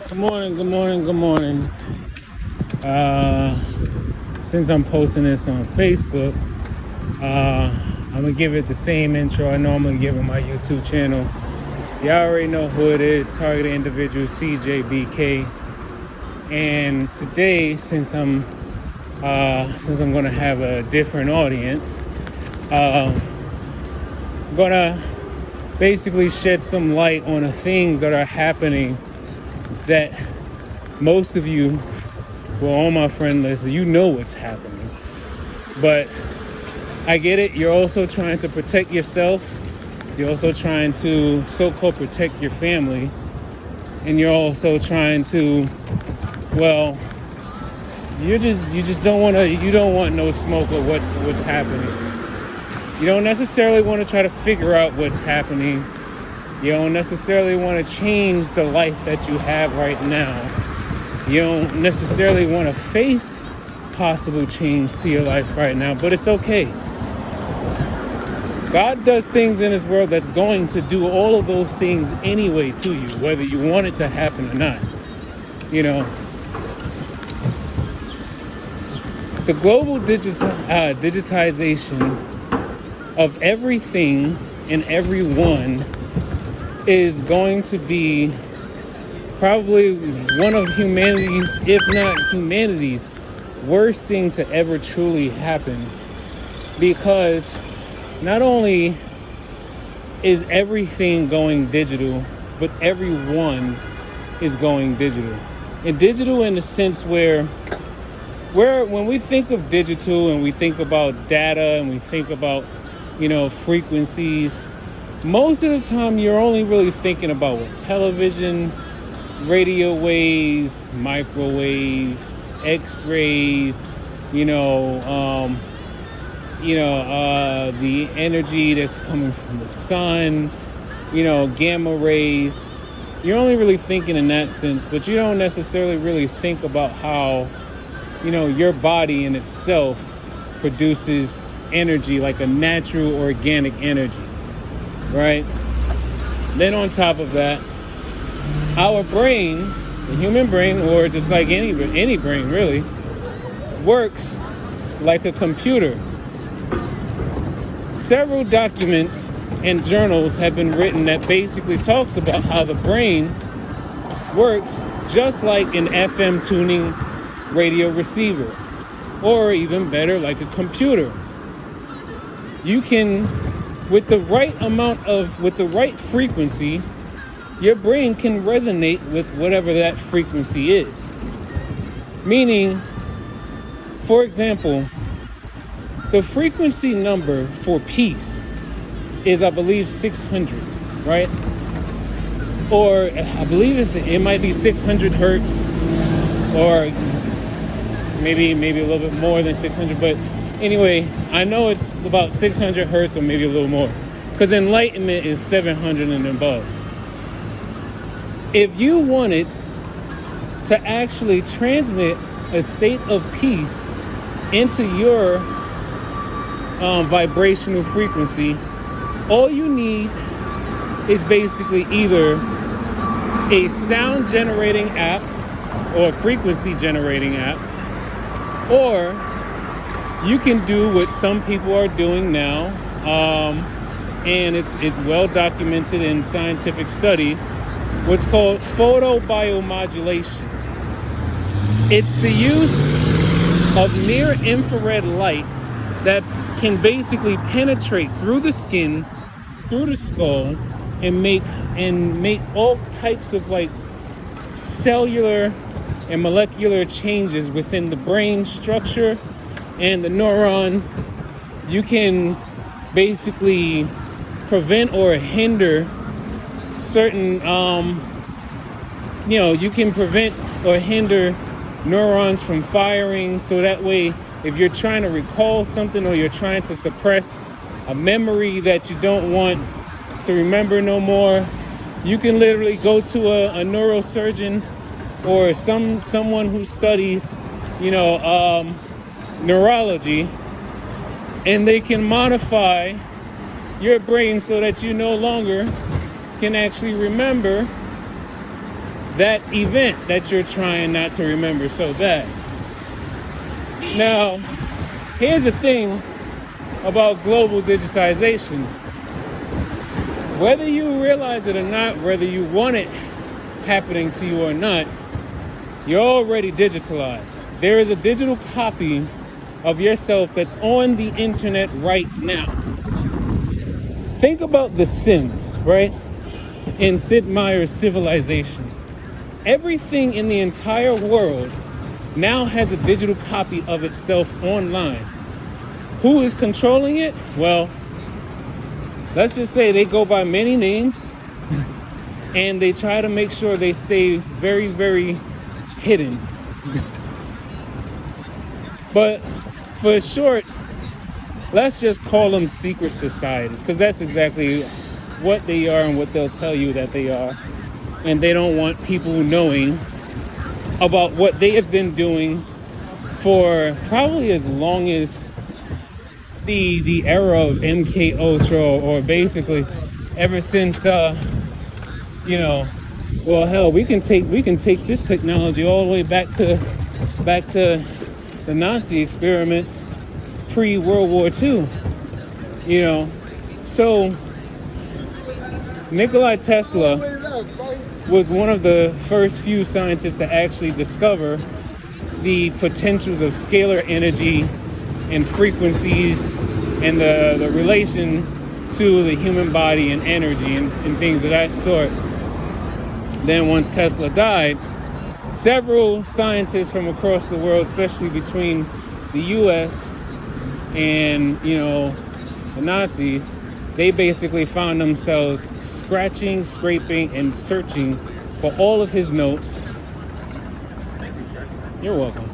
Good morning, good morning, good morning. Since I'm posting this on Facebook, I'm gonna give it the same intro I normally give on my YouTube channel. Y'all already know who it is, targeted individual CJBK. And today, since I'm gonna have a different audience, I'm gonna basically shed some light on the things that are happening that most of you, well, on my friend list, you know what's happening. But I get it. You're also trying to protect yourself. You're also trying to so-called protect your family. And you're also trying to, well, you just don't want no smoke of what's happening. You don't necessarily want to try to figure out what's happening. You don't necessarily want to change the life that you have right now. You don't necessarily want to face possible change to your life right now, but it's okay. God does things in this world that's going to do all of those things anyway to you, whether you want it to happen or not. You know, the global digitization of everything and everyone is going to be probably one of humanity's, if not humanity's, worst thing to ever truly happen. Because not only is everything going digital, but everyone is going digital. And digital in the sense where when we think of digital and we think about data and we think about, frequencies, most of the time you're only really thinking about what television, radio waves, microwaves, X-rays, the energy that's coming from the sun, gamma rays. You're only really thinking in that sense, but you don't necessarily really think about how, your body in itself produces energy, like a natural organic energy, right? Then on top of that, our brain, the human brain, or just like any brain really, works like a computer. Several documents and journals have been written that basically talks about how the brain works just like an FM tuning radio receiver, or even better, like a computer. You can, with the right frequency, your brain can resonate with whatever that frequency is. Meaning, for example, the frequency number for peace is, I believe, 600, right? Or I believe it might be 600 hertz, or maybe a little bit more than 600. But anyway, I know it's about 600 hertz or maybe a little more, because enlightenment is 700 and above. If you wanted to actually transmit a state of peace into your vibrational frequency, all you need is basically either a sound generating app or a frequency generating app, or you can do what some people are doing now, and it's well documented in scientific studies, what's called photobiomodulation. It's the use of near infrared light that can basically penetrate through the skin, through the skull, and make all types of like cellular and molecular changes within the brain structure and the neurons. You can basically prevent or hinder certain, you can prevent or hinder neurons from firing, so that way if you're trying to recall something or you're trying to suppress a memory that you don't want to remember no more, you can literally go to a neurosurgeon or someone who studies, neurology, and they can modify your brain so that you no longer can actually remember that event that you're trying not to remember so bad. Now, here's the thing about global digitization. Whether you realize it or not, whether you want it happening to you or not, you're already digitalized. There is a digital copy of yourself that's on the internet right now. Think about The Sims, right? In Sid Meier's Civilization. Everything in the entire world now has a digital copy of itself online. Who is controlling it? Well, let's just say they go by many names and they try to make sure they stay very, very hidden. But for short, let's just call them secret societies, because that's exactly what they are and what they'll tell you that they are. And they don't want people knowing about what they have been doing for probably as long as the era of MK Ultra, or basically ever since well, hell, we can take this technology all the way back to the Nazi experiments pre-World War II. So Nikola Tesla was one of the first few scientists to actually discover the potentials of scalar energy and frequencies and the relation to the human body and energy and things of that sort. Then once Tesla died, several scientists from across the world, especially between the US and, the Nazis, they basically found themselves scratching, scraping, and searching for all of his notes. You're welcome.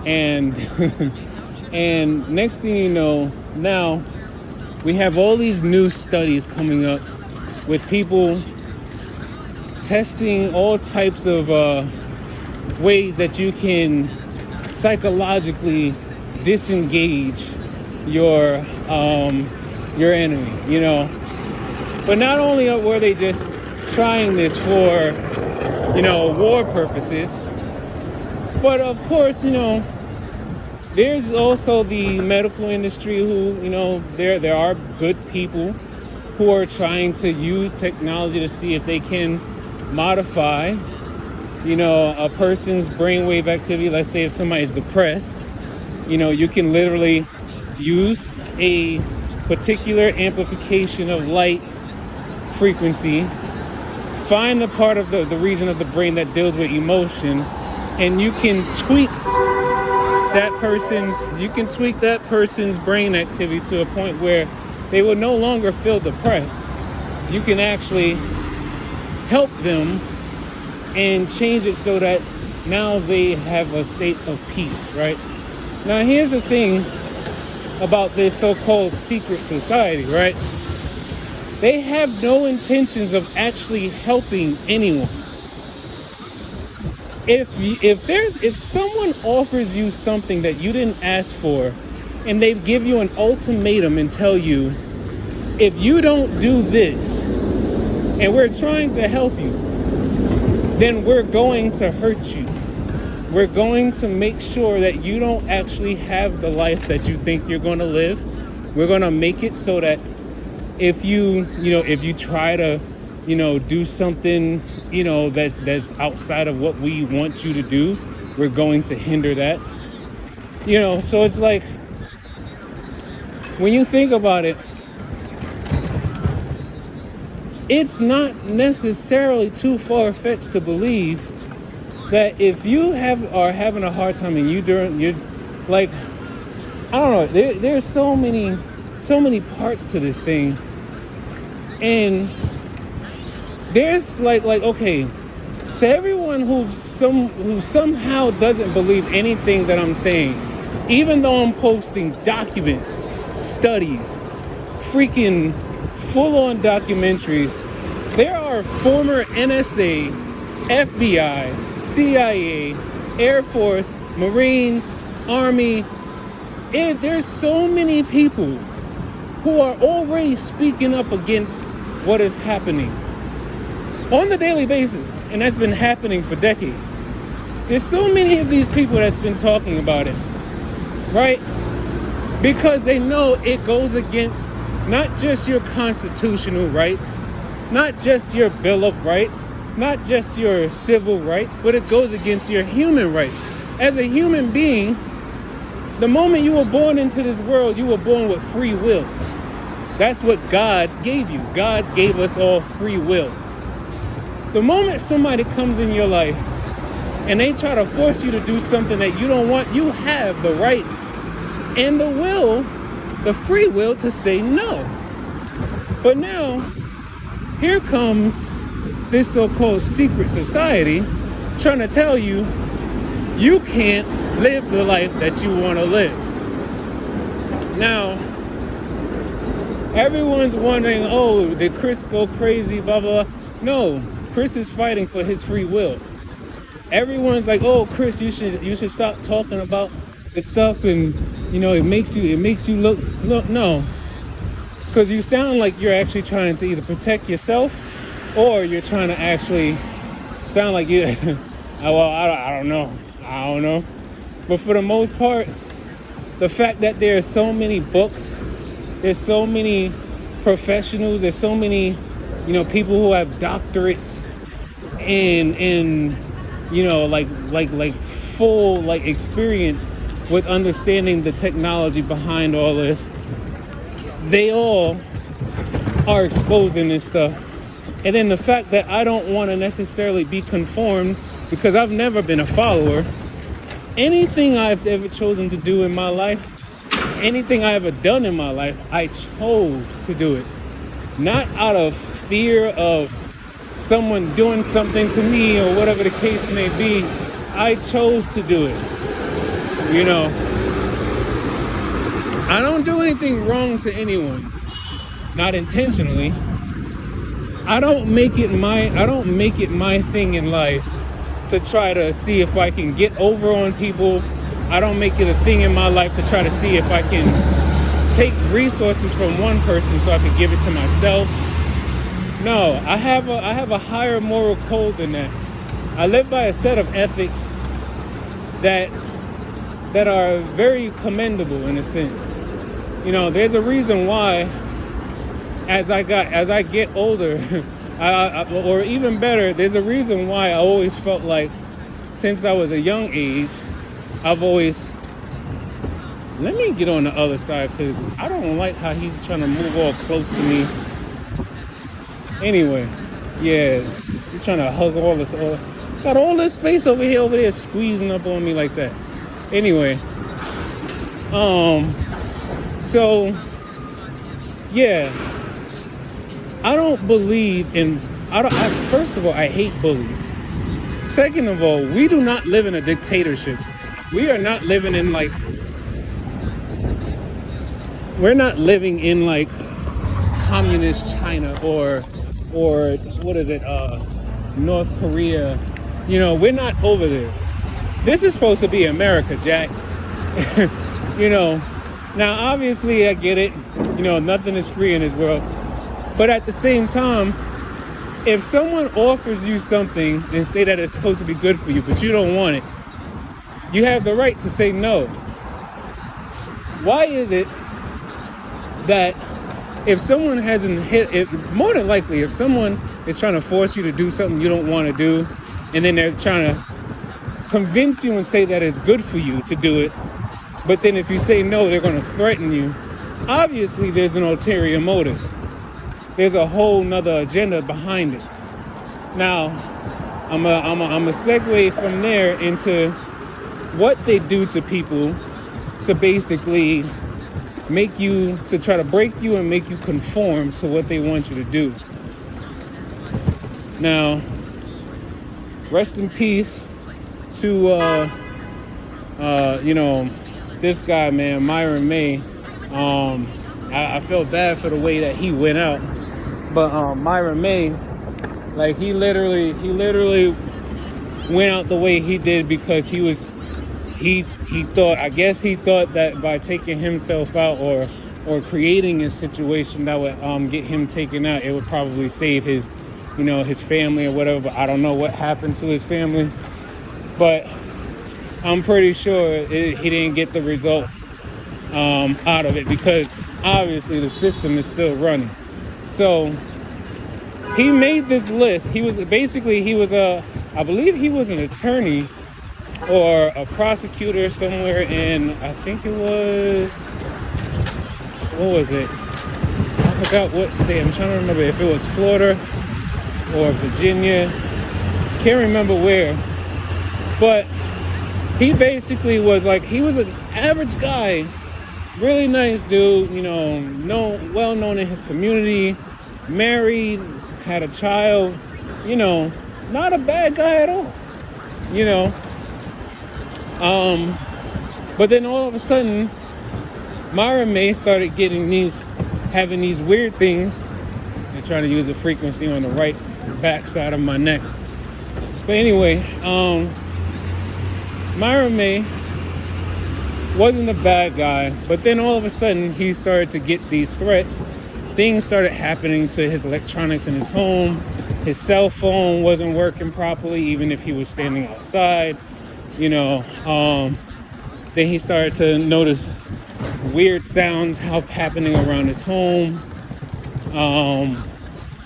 And and next thing you know, now we have all these new studies coming up with people testing all types of ways that you can psychologically disengage your enemy, But not only were they just trying this for, war purposes, but of course, there's also the medical industry who, there are good people who are trying to use technology to see if they can modify, a person's brainwave activity. Let's say if somebody's depressed, you can literally use a particular amplification of light frequency, find the part of the region of the brain that deals with emotion, and you can tweak that person's brain activity to a point where they will no longer feel depressed. You can actually help them and change it so that now they have a state of peace, right? Now, here's the thing about this so-called secret society, right? They have no intentions of actually helping anyone. If someone offers you something that you didn't ask for, and they give you an ultimatum and tell you, if you don't do this, and we're trying to help you, then we're going to hurt you. We're going to make sure that you don't actually have the life that you think you're going to live. We're going to make it so that if you try to, do something, that's outside of what we want you to do, we're going to hinder that. So it's like, when you think about it, it's not necessarily too far-fetched to believe that if you are having a hard time and you're like, I don't know, there's so many parts to this thing, and there's like okay, to everyone who somehow doesn't believe anything that I'm saying, even though I'm posting documents, studies, freaking full-on documentaries, there are former NSA, FBI, CIA, Air Force, Marines, Army, and there's so many people who are already speaking up against what is happening. on the daily basis, and that's been happening for decades. There's so many of these people that's been talking about it, right? Because they know it goes against not just your constitutional rights, not just your Bill of Rights, not just your civil rights, but it goes against your human rights. As a human being, the moment you were born into this world, you were born with free will. That's what God gave you. God gave us all free will. The moment somebody comes in your life and they try to force you to do something that you don't want, you have the right and the will, the free will to say no. But now, here comes this so-called secret society trying to tell you you can't live the life that you want to live. Now, everyone's wondering, oh, did Chris go crazy, blah, blah, blah. No, Chris is fighting for his free will. Everyone's like, oh, Chris, you should stop talking about the stuff, and it makes you look no, because you sound like you're actually trying to either protect yourself or you're trying to actually sound like you. Well, I don't know, but for the most part, the fact that there are so many books, there's so many professionals, there's so many people who have doctorates in like full like experience with understanding the technology behind all this. They all are exposing this stuff. And then the fact that I don't want to necessarily be conformed, because I've never been a follower. Anything I've ever chosen to do in my life, anything I ever done in my life, I chose to do it. Not out of fear of someone doing something to me or whatever the case may be. I chose to do it. I don't do anything wrong to anyone, not intentionally. I don't make it my thing in life to try to see if I can get over on people. I don't make it a thing in my life to try to see if I can take resources from one person so I can give it to myself. No, I have a higher moral code than that. I live by a set of ethics that are very commendable in a sense. There's a reason why as I get older, or even better, there's a reason why I always felt like since I was a young age, I've always, let me get on the other side because I don't like how he's trying to move all close to me. Anyway, yeah, you're trying to hug all this, got all this space over there squeezing up on me like that. Anyway, so, yeah, I don't believe in, first of all, I hate bullies. Second of all, we do not live in a dictatorship. We are not living in we're not living in like communist China or what is it, North Korea. We're not over there. This is supposed to be America, Jack. Now obviously I get it. Nothing is free in this world. But at the same time, if someone offers you something and say that it's supposed to be good for you, but you don't want it, you have the right to say no. Why is it that if someone hasn't more than likely, if someone is trying to force you to do something you don't want to do, and then they're trying to convince you and say that it's good for you to do it, but then if you say no, they're going to threaten you, obviously there's an ulterior motive. There's a whole nother agenda behind it. Now, I'm a segue from there into what they do to people to basically to try to break you and make you conform to what they want you to do. Now, rest in peace to, this guy, man, Myron May. I felt bad for the way that he went out. But Myron May, like he literally went out the way he did because he thought that by taking himself out or creating a situation that would get him taken out, it would probably save his his family or whatever. I don't know what happened to his family, but I'm pretty sure he didn't get the results out of it, because obviously the system is still running. So he made this list. I believe he was an attorney or a prosecutor somewhere in, I think it was, what was it? I forgot what state. I'm trying to remember if it was Florida or Virginia. Can't remember where. But he basically was like, he was an average guy, really nice dude, well known in his community, married, had a child, not a bad guy at all, But then all of a sudden, Myra May started having these weird things. I'm trying to use a frequency on the right back side of my neck. But anyway, Myra May wasn't a bad guy, but then all of a sudden he started to get these threats. Things started happening to his electronics in his home. His cell phone wasn't working properly, even if he was standing outside. Then he started to notice weird sounds happening around his home.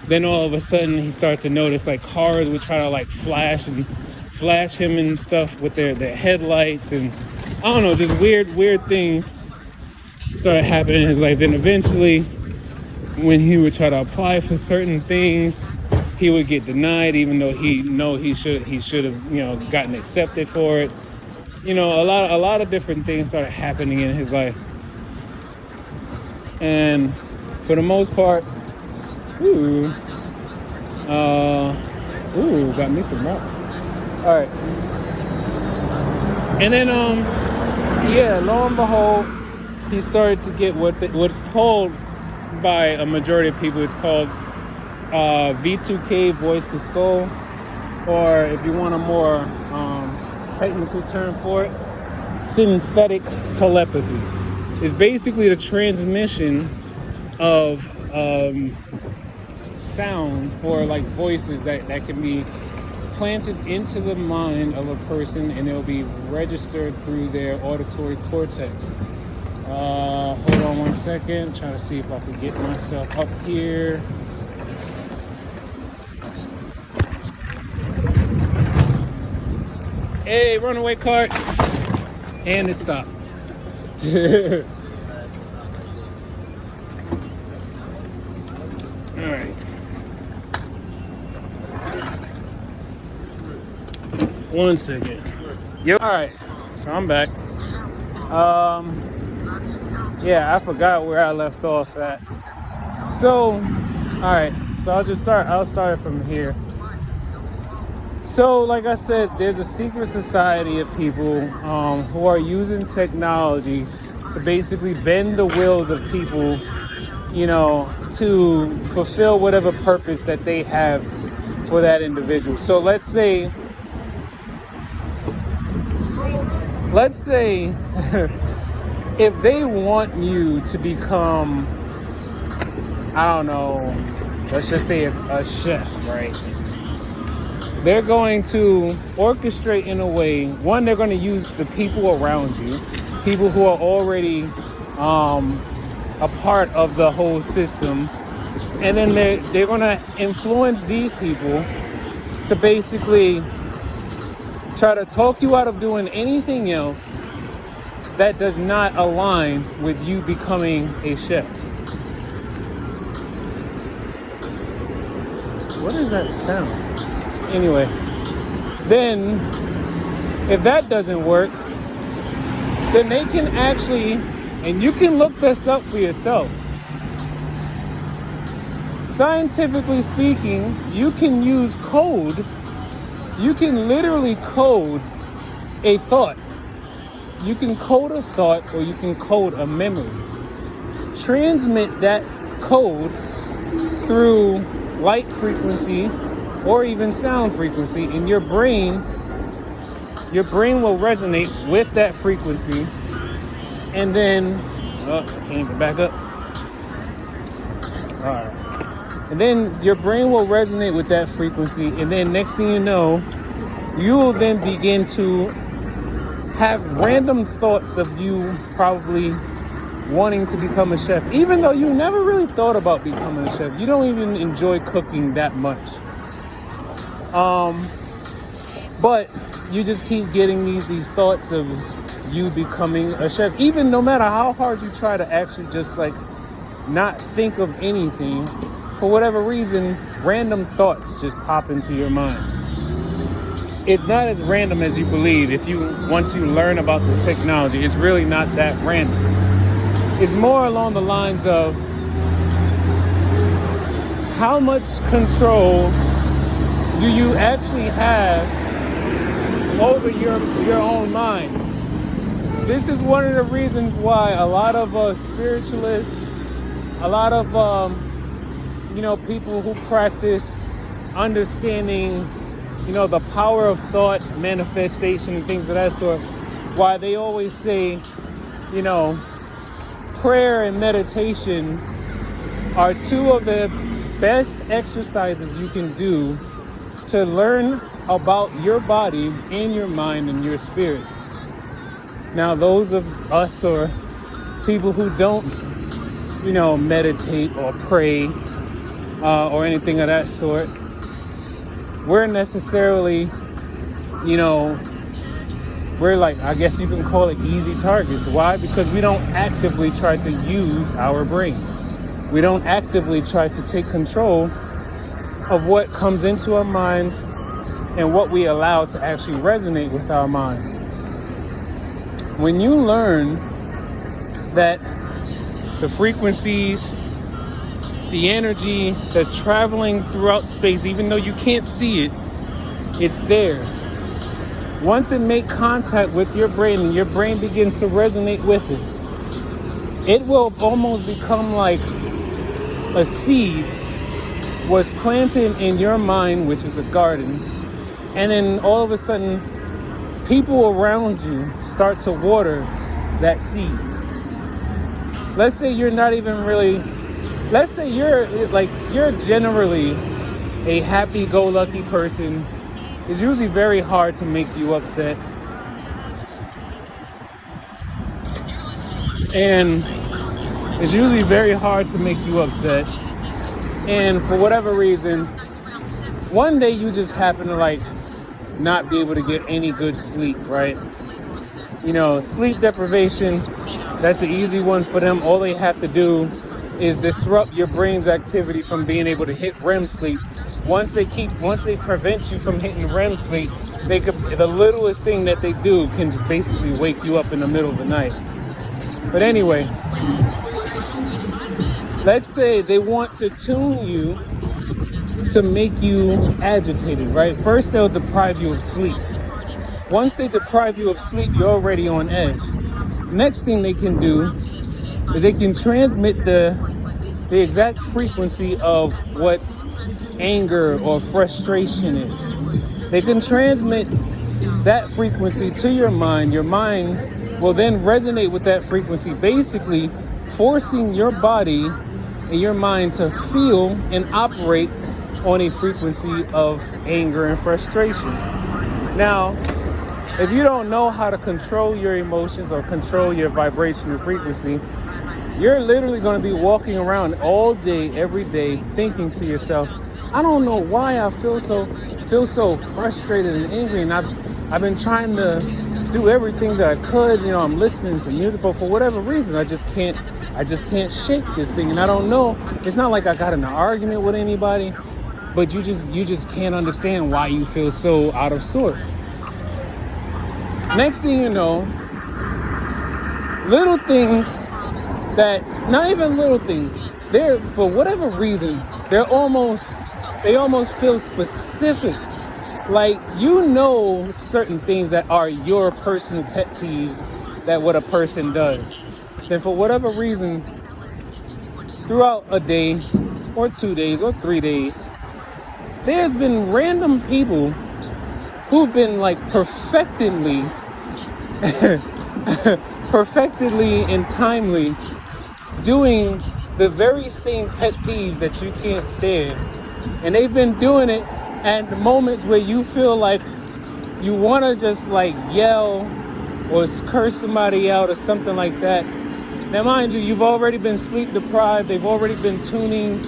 Then all of a sudden he started to notice like cars would try to like flash him and stuff with their headlights, and I don't know, just weird things started happening in his life. Then eventually, when he would try to apply for certain things, he would get denied, even though he should have gotten accepted for it. A lot of different things started happening in his life, and for the most part, got me some rocks. All right, and then lo and behold, he started to get what's called by a majority of people, it's called V2K, voice to skull, or if you want a more technical term for it, synthetic telepathy. It's basically the transmission of sound or like voices that can be planted into the mind of a person, and it'll be registered through their auditory cortex. Hold on one second. Trying to see if I can get myself up here. Hey, runaway cart. And it stopped. All right. One second. Yep. All right. So I'm back. I forgot where I left off at. So, all right. So I'll start it from here. So, like I said, there's a secret society of people who are using technology to basically bend the wills of people, to fulfill whatever purpose that they have for that individual. So let's say if they want you to become, I don't know, let's just say a chef, right? They're going to orchestrate in a way, one, they're going to use the people around you, people who are already a part of the whole system, and then they're going to influence these people to basically try to talk you out of doing anything else that does not align with you becoming a chef. What is that sound? Anyway, then if that doesn't work, then they can actually, and you can look this up for yourself. Scientifically speaking, you can use code. You can literally code a thought. You can code a thought, or you can code a memory. Transmit that code through light frequency or even sound frequency, and your brain will resonate with that frequency, and then I can't even back up. All right. And then your brain will resonate with that frequency. And then next thing you know, you will then begin to have random thoughts of you probably wanting to become a chef, even though you never really thought about becoming a chef. You don't even enjoy cooking that much. But you just keep getting these thoughts of you becoming a chef, even no matter how hard you try to actually just like not think of anything. For whatever reason, random thoughts just pop into your mind. It's not as random as you believe. Once you learn about this technology, it's really not that random. It's more along the lines of how much control do you actually have over your own mind. This is one of the reasons why a lot of spiritualists, a lot of people who practice understanding, the power of thought, manifestation, and things of that sort, why they always say, prayer and meditation are two of the best exercises you can do to learn about your body and your mind and your spirit. Now, those of us or people who don't, meditate or pray or anything of that sort, we're necessarily, we're like, I guess you can call it easy targets. Why? Because we don't actively try to use our brain. We don't actively try to take control of what comes into our minds and what we allow to actually resonate with our minds. When you learn that the frequencies, the energy that's traveling throughout space, even though you can't see it, it's there. Once it makes contact with your brain and your brain begins to resonate with it, it will almost become like a seed was planted in your mind, which is a garden, and then all of a sudden, people around you start to water that seed. Let's say you're not even really, let's say you're generally a happy-go-lucky person. It's usually very hard to make you upset. And it's usually very hard to make you upset. And for whatever reason, one day you just happen to not be able to get any good sleep, right? Sleep deprivation, that's the easy one for them. All they have to do is disrupt your brain's activity from being able to hit REM sleep. Once they prevent you from hitting REM sleep, the littlest thing that they do can just basically wake you up in the middle of the night. But anyway, let's say they want to tune you to make you agitated, right? First, they'll deprive you of sleep. Once they deprive you of sleep, you're already on edge. Next thing they can do is they can transmit the exact frequency of what anger or frustration is. They can transmit that frequency to your mind. Your mind will then resonate with that frequency, basically forcing your body and your mind to feel and operate on a frequency of anger and frustration. Now, if you don't know how to control your emotions or control your vibration and frequency, you're literally going to be walking around all day, every day, thinking to yourself, I don't know why I feel so frustrated and angry, and I've been trying to do everything that I could. I'm listening to music, but for whatever reason, I just can't shake this thing. And I don't know. It's not like I got in an argument with anybody, but you just can't understand why you feel so out of sorts. Next thing you know, little things that, not even little things, they're, for whatever reason, they almost feel specific. Like, certain things that are your personal pet peeves that what a person does. Then for whatever reason, throughout a day or 2 days or 3 days, there's been random people who've been perfectedly and timely doing the very same pet peeves that you can't stand. And they've been doing it at the moments where you feel like you want to just like yell or curse somebody out or something like that. Now, mind you, you've already been sleep deprived. They've already been tuning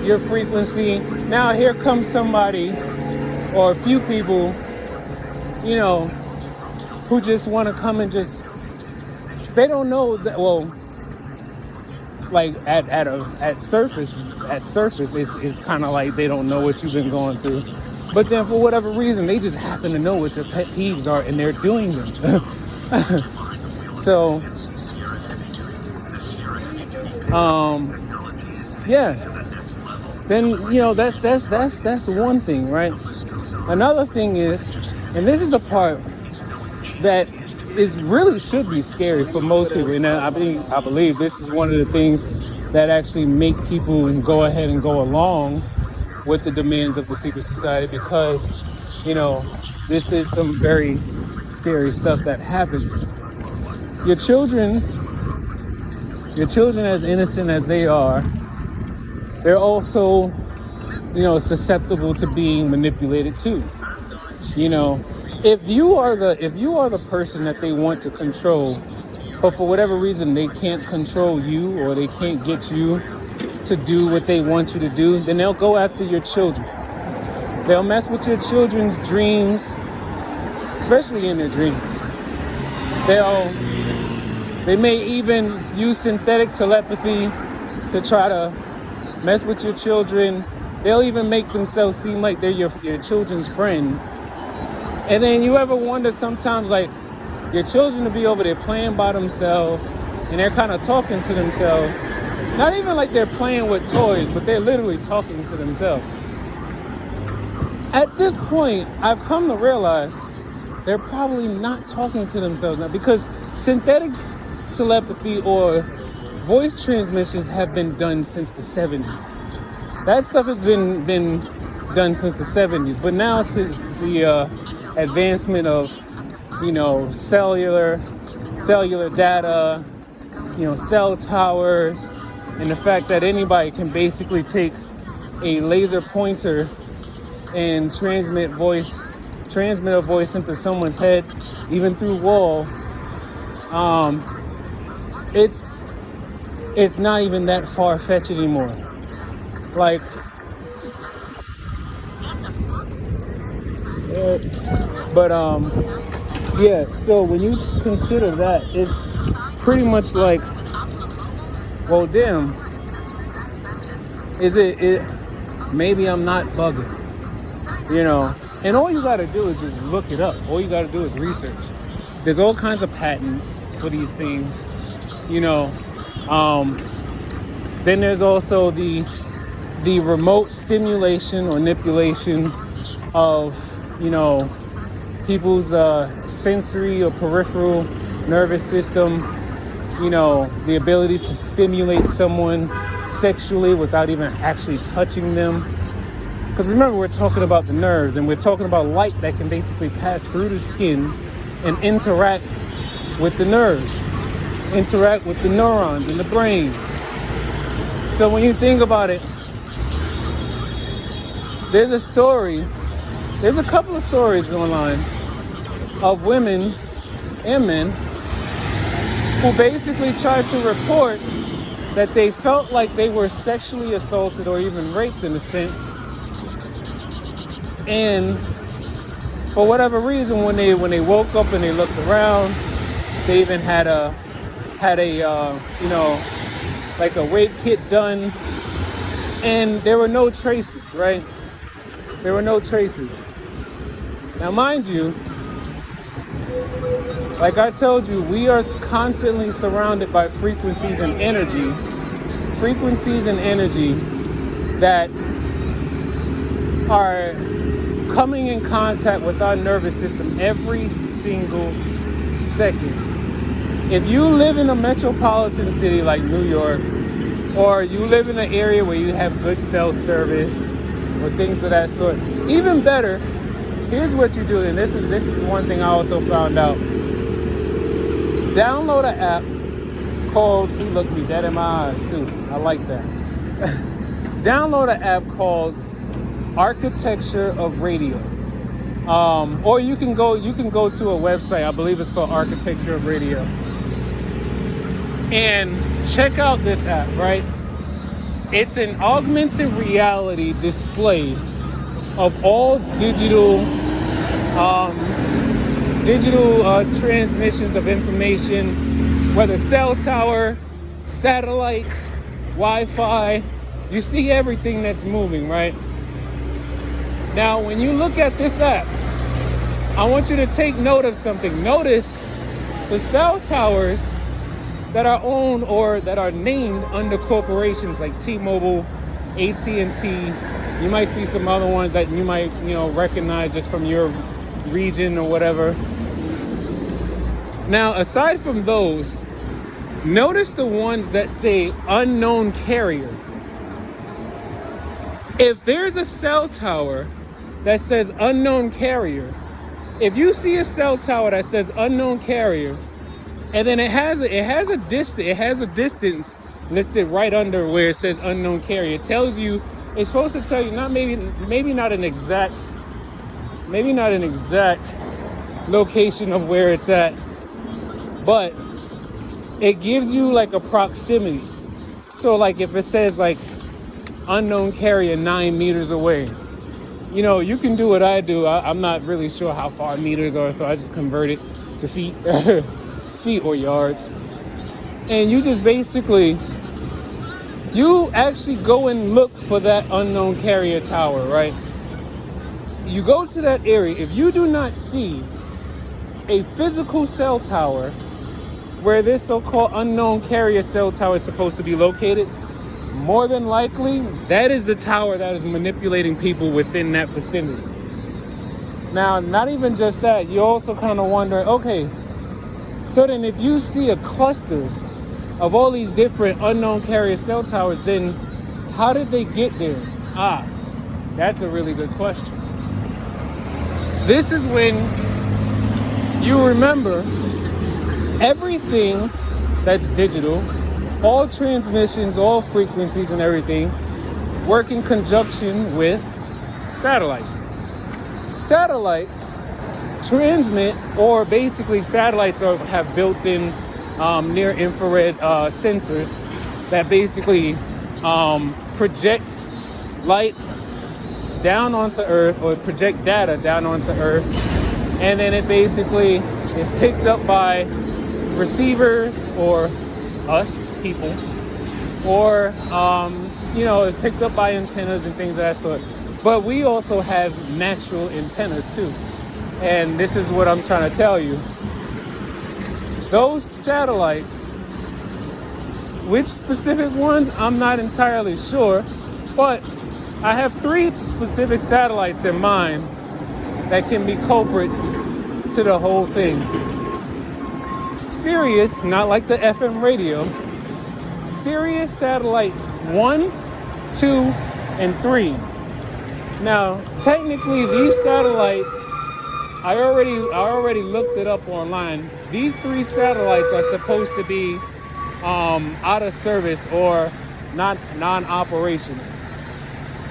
your frequency. Now here comes somebody or a few people, you know, who just want to come and just, they don't know that, well, like at surface it's kind of like they don't know what you've been going through. But then for whatever reason, they just happen to know what your pet peeves are and they're doing them. So, yeah. Then, you know, that's one thing, right? Another thing is, and this is the part that is really should be scary for most people. And I believe this is one of the things that actually make people go ahead and go along with the demands of the secret society, because, you know, this is some very scary stuff that happens. Your children, as innocent as they are, they're also, you know, susceptible to being manipulated too. You know, if you are the person that they want to control, but for whatever reason they can't control you or they can't get you to do what they want you to do, then they'll go after your children. They'll mess with your children's dreams, especially in their dreams. They may even use synthetic telepathy to try to mess with your children. They'll even make themselves seem like they're your children's friend. And then you ever wonder sometimes, like, your children will be over there playing by themselves and they're kind of talking to themselves. Not even like they're playing with toys, but they're literally talking to themselves. At this point, I've come to realize they're probably not talking to themselves now, because synthetic telepathy or voice transmissions have been done since the 70s. That stuff has been done since the 70s. But now, since the advancement of, you know, cellular data, you know, cell towers, and the fact that anybody can basically take a laser pointer and transmit a voice into someone's head, even through walls, it's not even that far-fetched anymore. Like, yeah, so when you consider that, it's pretty much like, well, damn, maybe I'm not bugging, you know? And all you gotta do is just look it up. All you gotta do is research. There's all kinds of patents for these things, you know? Then there's also the remote stimulation or manipulation of, you know, people's sensory or peripheral nervous system, you know, the ability to stimulate someone sexually without even actually touching them. Because remember, we're talking about the nerves, and we're talking about light that can basically pass through the skin and interact with the nerves, interact with the neurons in the brain. So when you think about it, there's a couple of stories online of women and men who basically tried to report that they felt like they were sexually assaulted or even raped in a sense. And for whatever reason, when they woke up and they looked around, they even had a you know, like a rape kit done, and there were no traces, right? There were no traces. Now, mind you, like I told you, we are constantly surrounded by frequencies and energy that are coming in contact with our nervous system every single second. If you live in a metropolitan city like New York, or you live in an area where you have good cell service or things of that sort, even better, here's what you do, and this is one thing I also found out. Download an app called, he looked me dead in my eyes too. I like that. Download an app called Architecture of Radio. Or you can go to a website, I believe it's called Architecture of Radio. And check out this app, right? It's an augmented reality display of all digital transmissions of information, whether cell tower, satellites, Wi-Fi. You see everything that's moving, right? Now, when you look at this app, I want you to take note of something. Notice the cell towers that are owned or that are named under corporations like T-Mobile, AT&T. You might see some other ones that you might, recognize just from your region or whatever. Now, aside from those, notice the ones that say unknown carrier. If there's a cell tower that says unknown carrier, if you see a cell tower that says unknown carrier, and then it has a distance listed right under where it says unknown carrier, it tells you, it's supposed to tell you maybe not an exact location of where it's at, but it gives you like a proximity. So like if it says like unknown carrier 9 meters away, you can do what I do. I'm not really sure how far meters are, so I just convert it to feet, feet or yards. And you just basically, you actually go and look for that unknown carrier tower, right? You go to that area. If you do not see a physical cell tower where this so-called unknown carrier cell tower is supposed to be located, more than likely, that is the tower that is manipulating people within that vicinity. Now, not even just that, you also kind of wonder, okay, so then if you see a cluster of all these different unknown carrier cell towers, then how did they get there? That's a really good question. This is when you remember everything that's digital, all transmissions, all frequencies and everything work in conjunction with satellites. Satellites transmit, or basically satellites have built-in near infrared sensors that basically project light down onto Earth, or project data down onto Earth, and then it basically is picked up by receivers, or us people, or is picked up by antennas and things of that sort. But we also have natural antennas too, and this is what I'm trying to tell you. Those satellites, which specific ones, I'm not entirely sure, but I have 3 specific satellites in mind that can be culprits to the whole thing. Sirius, not like the FM radio, Sirius satellites 1, 2, and 3. Now, technically, these satellites, I already looked it up online. These 3 satellites are supposed to be out of service or non-operational.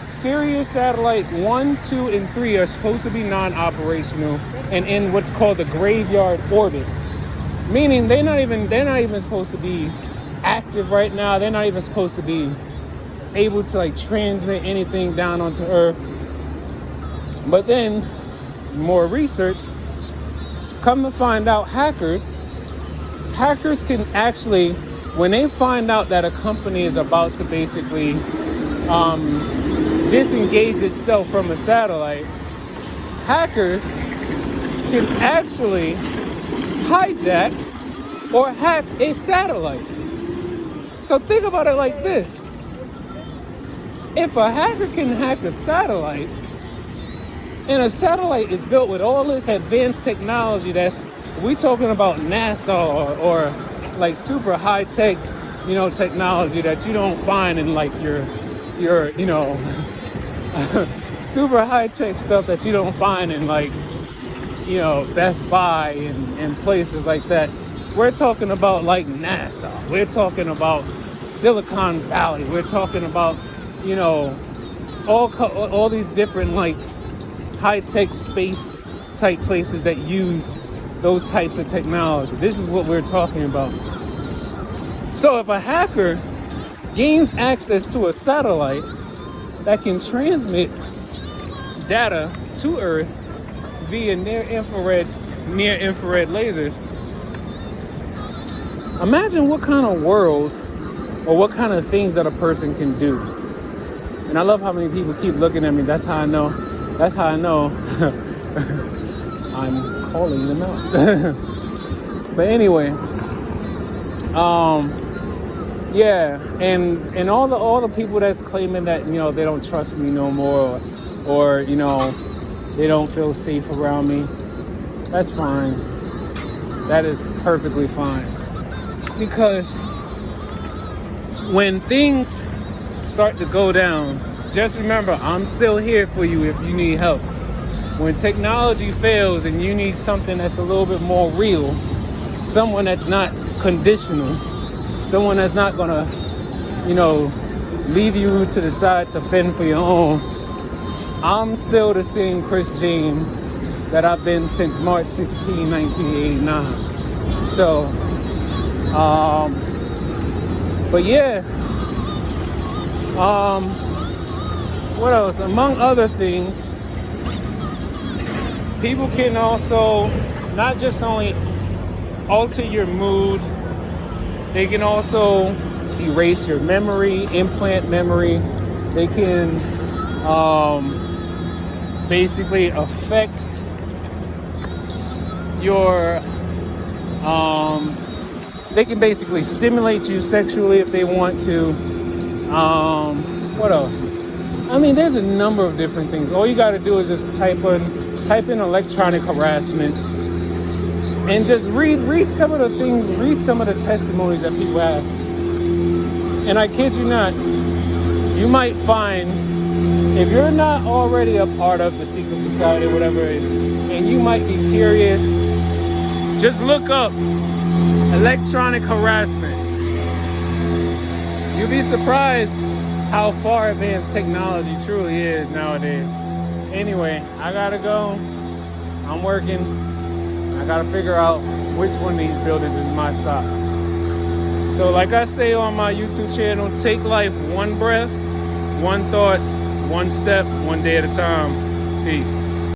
Sirius satellite 1, 2, and 3 are supposed to be non-operational and in what's called the graveyard orbit. Meaning they're not even supposed to be active right now. They're not even supposed to be able to like transmit anything down onto Earth. But then more research, come to find out hackers can actually, when they find out that a company is about to basically disengage itself from a satellite, hackers can actually hijack or hack a satellite. So think about it like this. If a hacker can hack a satellite, and a satellite is built with all this advanced technology that's, we talking about NASA or like super high tech, technology that you don't find in like your super high tech stuff that you don't find in like, Best Buy and places like that. We're talking about like NASA. We're talking about Silicon Valley. We're talking about, you know, all these different like high-tech space type places that use those types of technology. This is what we're talking about. So if a hacker gains access to a satellite that can transmit data to Earth via near-infrared lasers, imagine what kind of world or what kind of things that a person can do. And I love how many people keep looking at me. That's how I know I'm calling them out. But anyway, yeah, and all the people that's claiming that, you know, they don't trust me no more, or you know, they don't feel safe around me. That's fine. That is perfectly fine. Because when things start to go down, just remember, I'm still here for you if you need help. When technology fails and you need something that's a little bit more real, someone that's not conditional, someone that's not gonna, you know, leave you to the side to fend for your own, I'm still the same Chris James that I've been since March 16, 1989. So, but yeah, what else? Among other things, people can also not just only alter your mood, they can also erase your memory, implant memory. They can basically affect your they can basically stimulate you sexually if they want to. What else? I mean, there's a number of different things. All you got to do is just type in electronic harassment and just read some of the things, read some of the testimonies that people have. And I kid you not, you might find, if you're not already a part of the secret society or whatever, and you might be curious, just look up electronic harassment. You'll be surprised how far advanced technology truly is nowadays. Anyway, I gotta go. I'm working. I gotta figure out which one of these buildings is my stop. So like I say on my YouTube channel, take life one breath, one thought, one step, one day at a time. Peace.